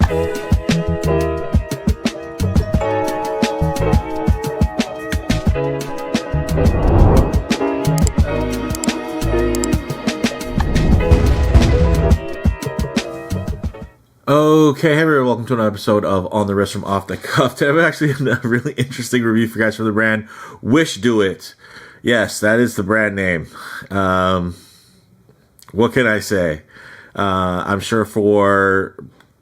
Okay, hey everyone, welcome to another episode of On the Wrist from Off the Cuff. Today I'm actually in a really interesting review for you guys from the brand Wishdoit. Yes, that is the brand name. What can I say? I'm sure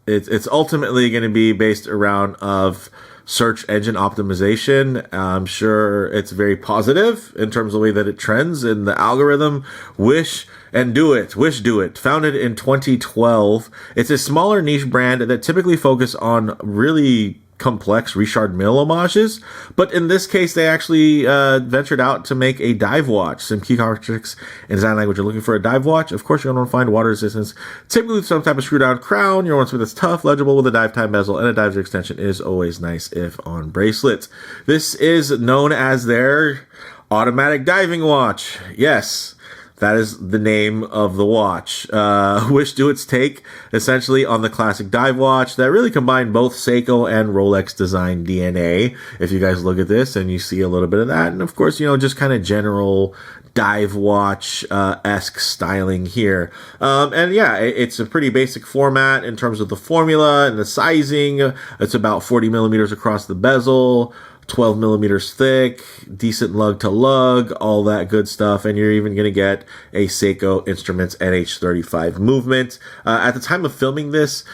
it's ultimately going to be based around of search engine optimization. I'm sure it's very positive in terms of the way that it trends in the algorithm. Wishdoit, founded in 2012. It's a smaller niche brand that typically focus on really complex Richard Mille homages, but in this case they actually ventured out to make a dive watch. Some key characteristics in design language: you're looking for a dive watch, of course you're going to find water resistance, typically with some type of screw down crown. You're something that's tough, legible, with a dive time bezel, and a dive extension is always nice if on bracelets. This is known as their automatic diving watch. Yes, that is the name of the watch. Wishdoit's take essentially on the classic dive watch that really combined both Seiko and Rolex design DNA. If you guys look at this and you see a little bit of that, and of course, just kind of general dive watch esque styling here. And yeah, it's a pretty basic format in terms of the formula and the sizing. It's about 40 millimeters across the bezel, 12 millimeters thick, decent lug to lug, all that good stuff. And you're even going to get a Seiko Instruments NH35 movement. At the time of filming this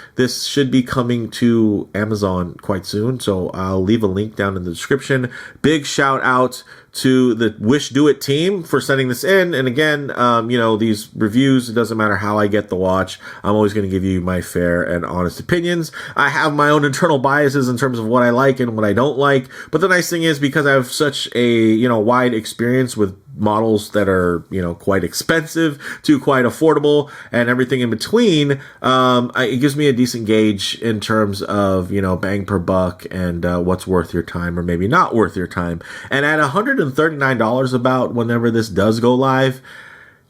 should be coming to Amazon quite soon. So I'll leave a link down in the description. Big shout out to the Wishdoit team for sending this in. And again, these reviews, it doesn't matter how I get the watch, I'm always going to give you my fair and honest opinions. I have my own internal biases in terms of what I like and what I don't like. But the nice thing is, because I have such a, wide experience with models that are, quite expensive to quite affordable and everything in between, it gives me a decent gauge in terms of, bang per buck and what's worth your time or maybe not worth your time. And at $139 about whenever this does go live,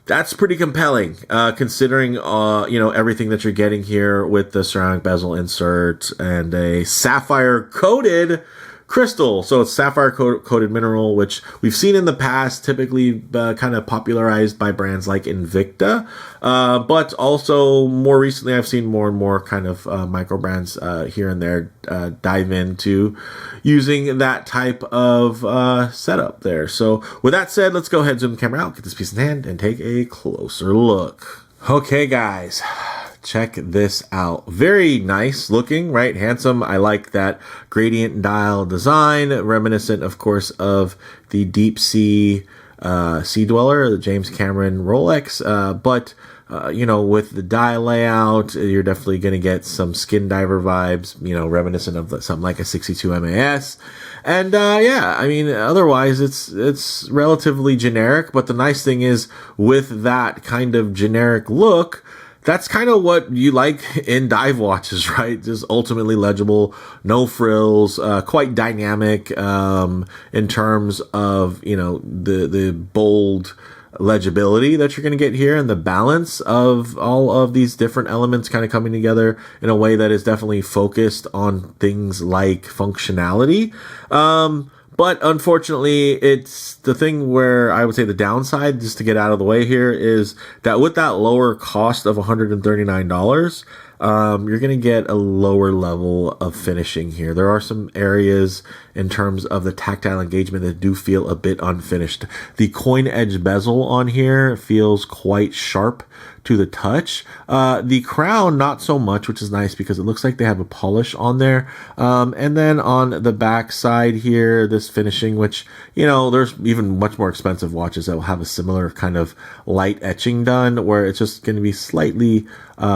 that's pretty compelling, considering, everything that you're getting here with the ceramic bezel insert and a sapphire coated crystal. So it's sapphire coated mineral, which we've seen in the past, typically kind of popularized by brands like Invicta. But also more recently, I've seen more and more kind of micro brands here and there dive into using that type of setup there. So with that said, let's go ahead and zoom the camera out, get this piece in hand, and take a closer look. Okay, guys. Check this out. Very nice looking, right? Handsome. I like that gradient dial design, reminiscent, of course, of the deep sea Sea Dweller, the James Cameron Rolex. But with the dial layout, you're definitely going to get some skin diver vibes, reminiscent of something like a 62 MAS. And otherwise it's relatively generic. But the nice thing is, with that kind of generic look, that's kind of what you like in dive watches, right? Just ultimately legible, no frills, quite dynamic in terms of, the bold legibility that you're going to get here, and the balance of all of these different elements kind of coming together in a way that is definitely focused on things like functionality. But unfortunately, it's the thing where I would say the downside, just to get out of the way here, is that with that lower cost of $139, you're going to get a lower level of finishing here. There are some areas in terms of the tactile engagement that do feel a bit unfinished. The coin edge bezel on here feels quite sharp to the touch. The crown, not so much, which is nice because it looks like they have a polish on there. And then on the back side here, this finishing, which, there's even much more expensive watches that will have a similar kind of light etching done, where it's just going to be slightly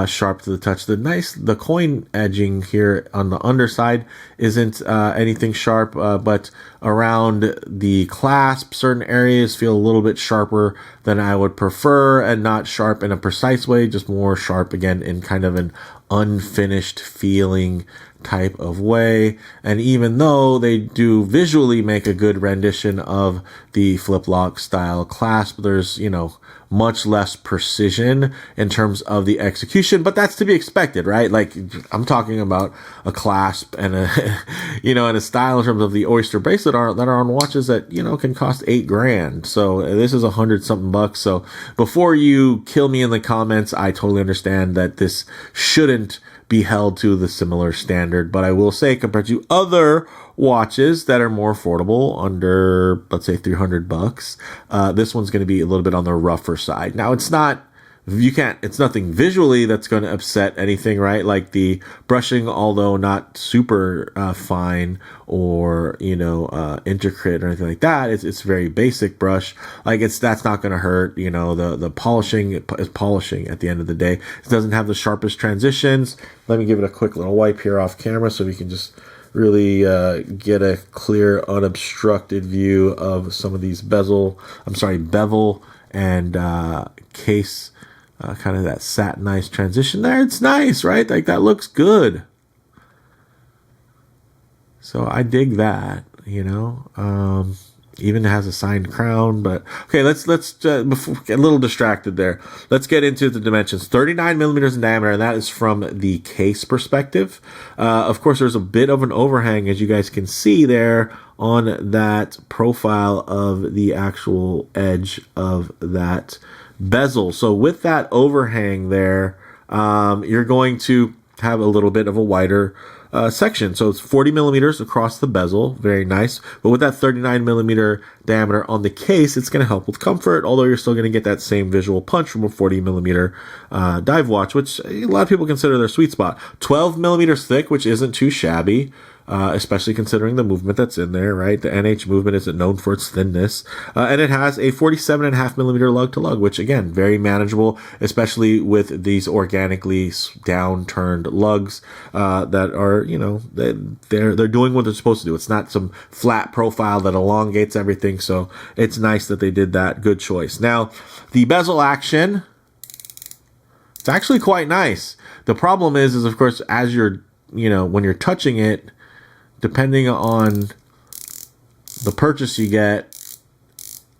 sharp to the touch. The coin edging here on the underside isn't anything sharp, but around the clasp, certain areas feel a little bit sharper than I would prefer, and not sharp in a precise way, just more sharp again in kind of an unfinished feeling type of way. And even though they do visually make a good rendition of the flip lock style clasp, there's, much less precision in terms of the execution, but that's to be expected, right? Like, I'm talking about a clasp and a, and a style in terms of the Oyster bracelet that are on watches that, can cost $8,000. So this is $100-something. So before you kill me in the comments, I totally understand that this shouldn't be held to the similar standard, but I will say, compared to other watches that are more affordable, under, let's say, $300, this one's going to be a little bit on the rougher side. Now, it's nothing visually that's going to upset anything, right? Like the brushing, although not super fine or, intricate or anything like that, it's very basic brush. Like, that's not going to hurt. The polishing is polishing at the end of the day. It doesn't have the sharpest transitions. Let me give it a quick little wipe here off camera so we can just really get a clear, unobstructed view of some of these bevel and case, kind of that satinized transition there. It's nice, right? Like, that looks good. So I dig that, even has a signed crown. But okay, let's before get a little distracted there, let's get into the dimensions. 39 millimeters in diameter, and that is from the case perspective. Of course, there's a bit of an overhang, as you guys can see there on that profile of the actual edge of that bezel. So with that overhang there, you're going to have a little bit of a wider section. So it's 40 millimeters across the bezel. Very nice. But with that 39 millimeter diameter on the case, it's going to help with comfort, although you're still going to get that same visual punch from a 40 millimeter dive watch, which a lot of people consider their sweet spot. 12 millimeters thick, which isn't too shabby. Especially considering the movement that's in there, right? The NH movement isn't known for its thinness. And it has a 47.5 millimeter lug to lug, which again, very manageable, especially with these organically downturned lugs, that are, they're doing what they're supposed to do. It's not some flat profile that elongates everything. So it's nice that they did that. Good choice. Now, the bezel action, it's actually quite nice. The problem is of course, as you're, when you're touching it, depending on the purchase you get,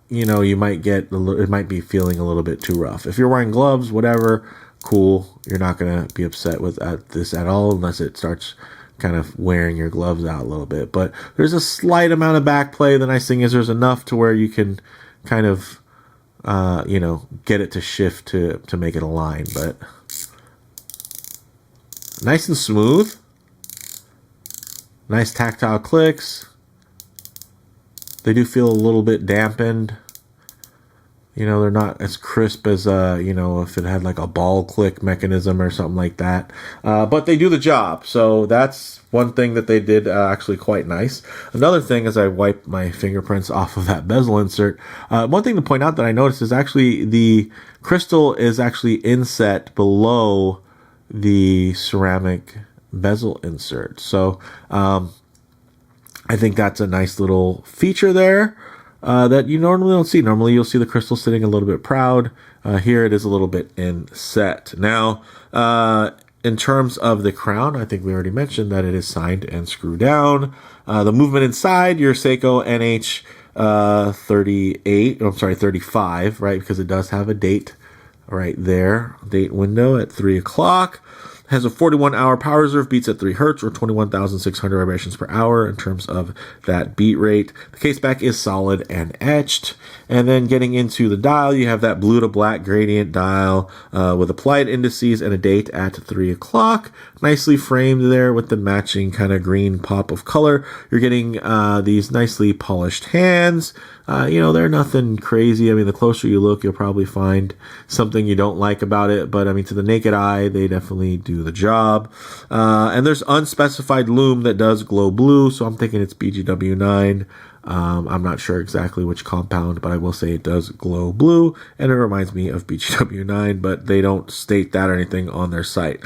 you might get it might be feeling a little bit too rough. If you're wearing gloves, whatever, cool. You're not going to be upset with this at all unless it starts kind of wearing your gloves out a little bit. But there's a slight amount of back play. The nice thing is there's enough to where you can kind of, get it to shift to make it align. But nice and smooth. Nice tactile clicks. They do feel a little bit dampened. They're not as crisp as, if it had like a ball click mechanism or something like that. But they do the job. So that's one thing that they did actually quite nice. Another thing, as I wipe my fingerprints off of that bezel insert, one thing to point out that I noticed is actually the crystal is actually inset below the ceramic bezel insert. So I think that's a nice little feature there that you normally don't see. Normally you'll see the crystal sitting a little bit proud. Here it is a little bit inset. Now, in terms of the crown, I think we already mentioned that it is signed and screw down. The movement inside, your Seiko NH 35, right? Because it does have a date right there, date window at 3 o'clock. Has a 41-hour power reserve, beats at 3 hertz or 21,600 vibrations per hour in terms of that beat rate. The case back is solid and etched. And then getting into the dial, you have that blue to black gradient dial with applied indices and a date at 3 o'clock. Nicely framed there with the matching kind of green pop of color. You're getting these nicely polished hands. They're nothing crazy. I mean, the closer you look, you'll probably find something you don't like about it. But I mean, to the naked eye, they definitely do the job. And there's unspecified lume that does glow blue. So I'm thinking it's BGW9. I'm not sure exactly which compound, but I will say it does glow blue, and it reminds me of BGW9, but they don't state that or anything on their site.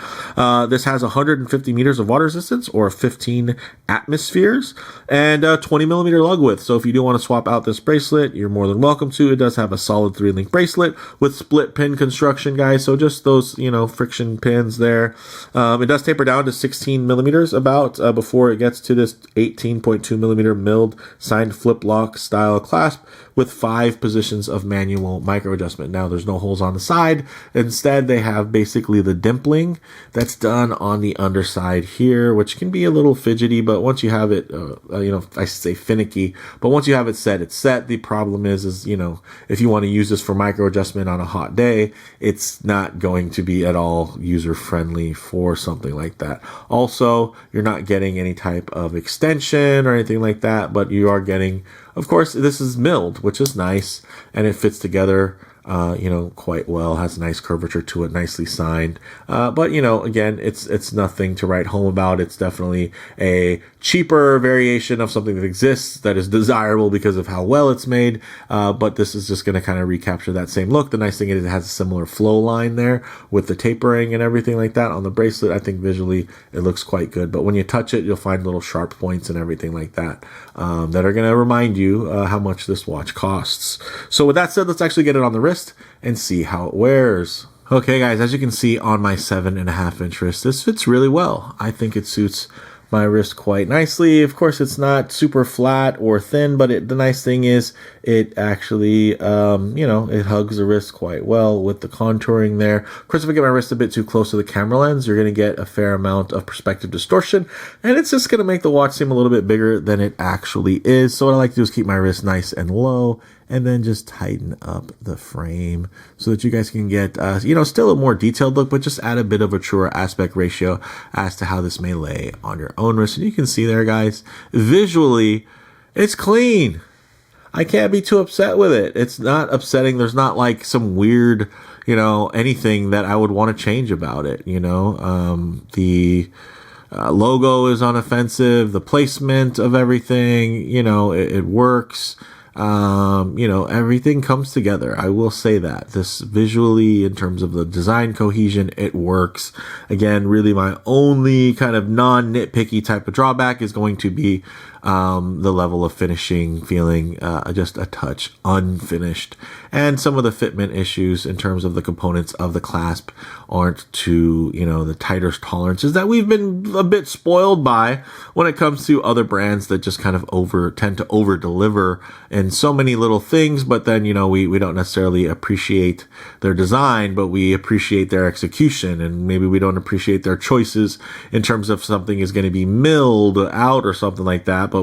This has 150 meters of water resistance, or 15 atmospheres, and 20 millimeter lug width. So if you do want to swap out this bracelet, you're more than welcome to. It does have a solid 3-link bracelet with split pin construction, guys. So just those, friction pins there. It does taper down to 16 millimeters about before it gets to this 18.2 millimeter milled signed flip lock style clasp with 5 positions of manual micro adjustment. Now there's no holes on the side. Instead, they have basically the dimpling that's done on the underside here, which can be a little fidgety, but once you have it, I say finicky, but once you have it set, it's set. The problem is, if you want to use this for micro adjustment on a hot day, it's not going to be at all user friendly for something like that. Also, you're not getting any type of extension or anything like that, but you are getting, of course, this is milled, which is nice, and it fits together quite well, has a nice curvature to it, nicely signed. But again, it's nothing to write home about. It's definitely a cheaper variation of something that exists that is desirable because of how well it's made. But this is just going to kind of recapture that same look. The nice thing is it has a similar flow line there with the tapering and everything like that on the bracelet. I think visually it looks quite good, but when you touch it, you'll find little sharp points and everything like that, that are going to remind you how much this watch costs. So with that said, let's actually get it on the wrist and see how it wears. Okay guys, as you can see on my 7.5 inch wrist, this fits really well. I think it suits my wrist quite nicely. Of course, it's not super flat or thin, but the nice thing is it actually, it hugs the wrist quite well with the contouring there. Of course, if I get my wrist a bit too close to the camera lens, you're going to get a fair amount of perspective distortion, and it's just going to make the watch seem a little bit bigger than it actually is. So what I like to do is keep my wrist nice and low, and then just tighten up the frame so that you guys can get, still a more detailed look, but just add a bit of a truer aspect ratio as to how this may lay on your own wrist. And you can see there, guys, visually, it's clean. I can't be too upset with it. It's not upsetting. There's not like some weird, anything that I would want to change about it. The logo is unoffensive. The placement of everything, it works. Everything comes together. I will say that this visually, in terms of the design cohesion, it works. Again, really my only kind of non-nitpicky type of drawback is going to be the level of finishing feeling just a touch unfinished, and some of the fitment issues in terms of the components of the clasp aren't to the tighter tolerances that we've been a bit spoiled by when it comes to other brands that just kind of tend to over deliver in so many little things, but then we don't necessarily appreciate their design, but we appreciate their execution, and maybe we don't appreciate their choices in terms of something is going to be milled out or something like that. But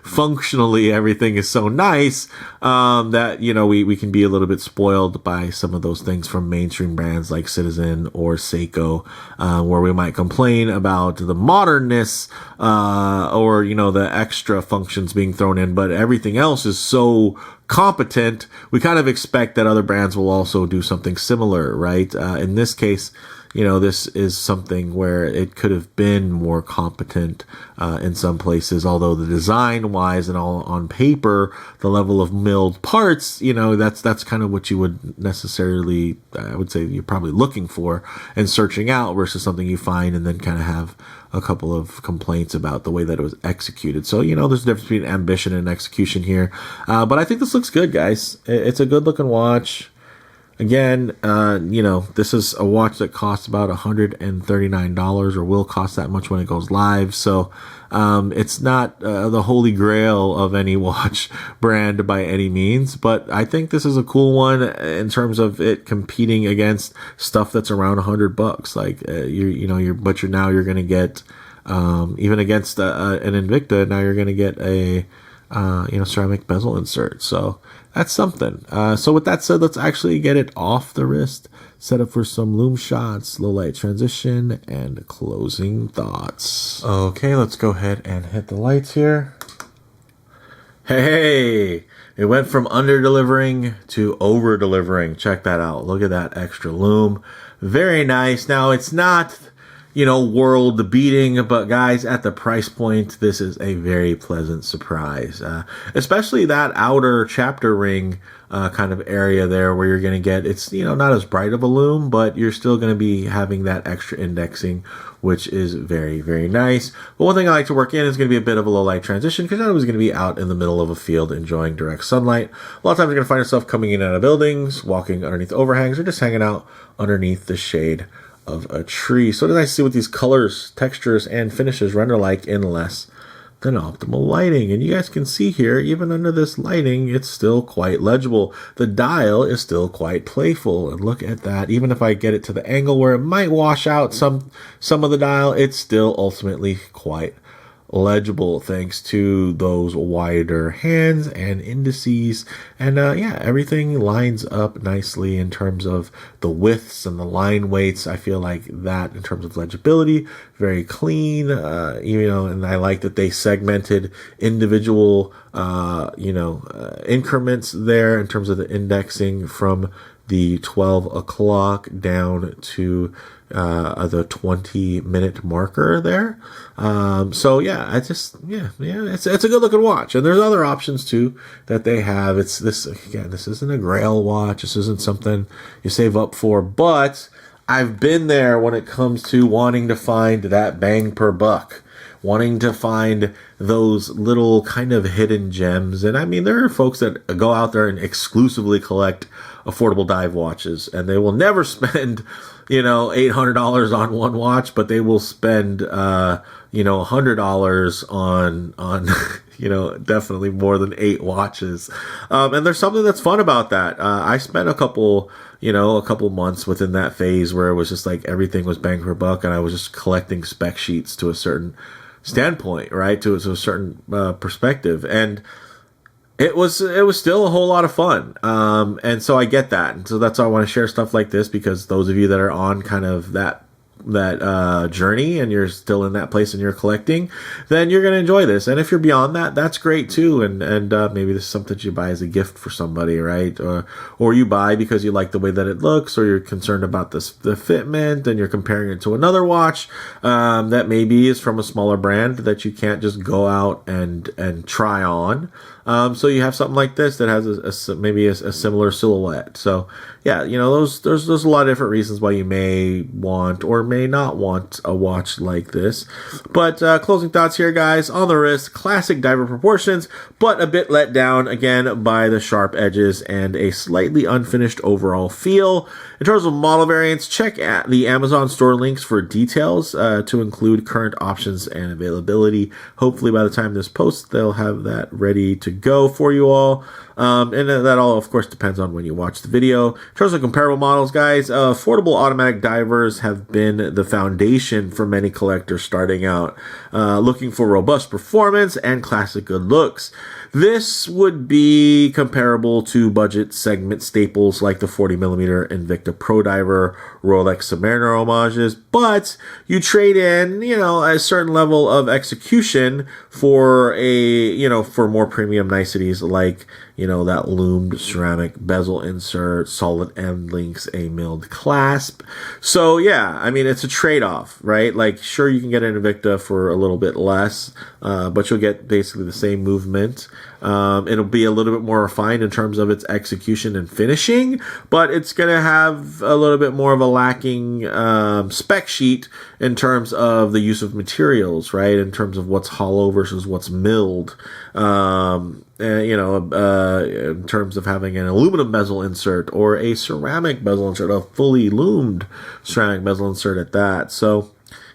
functionally everything is so nice that we can be a little bit spoiled by some of those things from mainstream brands like Citizen or Seiko, where we might complain about the modernness or the extra functions being thrown in, but everything else is so competent. We kind of expect that other brands will also do something similar, right? In this case, this is something where it could have been more competent in some places, although the design wise and all on paper, the level of milled parts, that's kind of what you would necessarily, I would say you're probably looking for and searching out, versus something you find and then kind of have a couple of complaints about the way that it was executed. So, there's a difference between ambition and execution here. But I think this looks good, guys. It's a good looking watch. Again, this is a watch that costs about $139 or will cost that much when it goes live. So it's not the holy grail of any watch brand by any means, but I think this is a cool one in terms of it competing against stuff that's around $100. Like you're going to get even against an Invicta. Now you're going to get a ceramic bezel insert. So that's something. So with that said, let's actually get it off the wrist, set up for some Lume shots, low light transition, and closing thoughts. Okay, let's go ahead and hit the lights here. Hey, it went from under delivering to over delivering. Check that out. Look at that extra lume. Very nice. Now it's not world beating, but guys, at the price point, this is a very pleasant surprise. Especially that outer chapter ring kind of area there where you're going to get, it's, not as bright of a lume, but you're still going to be having that extra indexing, which is very, very nice. But one thing I like to work in is going to be a bit of a low light transition, because I was going to be out in the middle of a field enjoying direct sunlight. A lot of times you're going to find yourself coming in and out of buildings, walking underneath overhangs, or just hanging out underneath the shade of a tree. So it's nice to see what these colors, textures, and finishes render like in less than optimal lighting. And you guys can see here, even under this lighting, it's still quite legible. The dial is still quite playful, and look at that. Even if I get it to the angle where it might wash out some of the dial, it's still ultimately quite legible thanks to those wider hands and indices. And everything lines up nicely in terms of the widths and the line weights. I feel like that in terms of legibility, very clean, and I like that they segmented individual increments there in terms of the indexing from the 12 o'clock down to the 20-minute marker there. It's a good looking watch, and there's other options too that they have. This isn't a Grail watch. This isn't something you save up for, but I've been there when it comes to wanting to find that bang per buck, wanting to find those little kind of hidden gems. And I mean, there are folks that go out there and exclusively collect affordable dive watches, and they will never spend $800 on one watch, but they will spend $100 on definitely more than 8 watches. And there's something that's fun about that. I spent a couple months within that phase where it was just like everything was bang for buck, and I was just collecting spec sheets to a certain standpoint, right? To a certain perspective. And it was still a whole lot of fun. And so I get that. And so that's why I want to share stuff like this, because those of you that are on kind of that journey and you're still in that place and you're collecting, then you're going to enjoy this. And if you're beyond that, that's great too. And maybe this is something that you buy as a gift for somebody, right? Or you buy because you like the way that it looks, or you're concerned about the fitment and you're comparing it to another watch that maybe is from a smaller brand that you can't just go out and try on. So you have something like this that has maybe a similar silhouette. So yeah, there's a lot of different reasons why you may want or may not want a watch like this. But closing thoughts here, guys. On the wrist, classic diver proportions, but a bit let down again by the sharp edges and a slightly unfinished overall feel. In terms of model variants, check at the Amazon store links for details to include current options and availability. Hopefully by the time this posts, they'll have that ready to go for you all. And that all, of course, depends on when you watch the video. In terms of comparable models, guys, affordable automatic divers have been the foundation for many collectors starting out, looking for robust performance and classic good looks. This would be comparable to budget segment staples like the 40mm Invicta Pro Diver, Rolex Submariner homages, but you trade in, a certain level of execution for for more premium niceties like, that loomed ceramic bezel insert, solid endlinks, a milled clasp. So yeah, I mean, it's a trade-off, right? Like, sure, you can get an Invicta for a little bit less, but you'll get basically the same movement. It'll be a little bit more refined in terms of its execution and finishing, but it's going to have a little bit more of a lacking spec sheet in terms of the use of materials, right? In terms of what's hollow versus what's milled. In terms of having an aluminum bezel insert or a ceramic bezel insert, a fully loomed ceramic bezel insert at that. So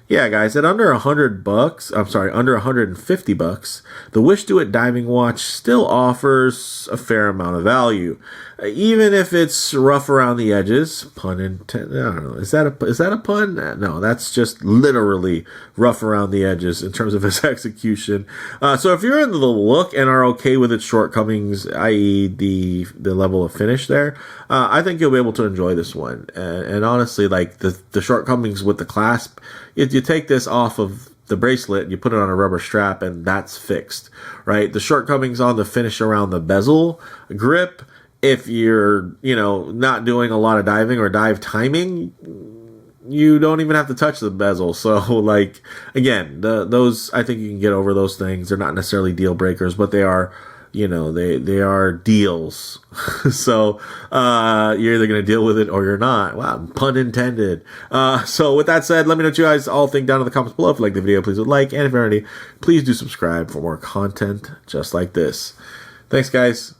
yeah, guys, at under $150, the Wishdoit Diving Watch still offers a fair amount of value. Even if it's rough around the edges, pun intended. I don't know. Is that a pun? No, that's just literally rough around the edges in terms of its execution. So if you're into the look and are okay with its shortcomings, i.e. the level of finish there, I think you'll be able to enjoy this one. And honestly, like the shortcomings with the clasp, you take this off of the bracelet, you put it on a rubber strap, and that's fixed, right? The shortcomings on the finish around the bezel grip, if you're, not doing a lot of diving or dive timing, you don't even have to touch the bezel. So like, again, those, I think you can get over those things. They're not necessarily deal breakers, but they are, you know, they are deals. So you're either going to deal with it or you're not. Wow, pun intended. So with that said, let me know what you guys all think down in the comments below. If you like the video, please would like, and if you're already, please do subscribe for more content just like this. Thanks, guys.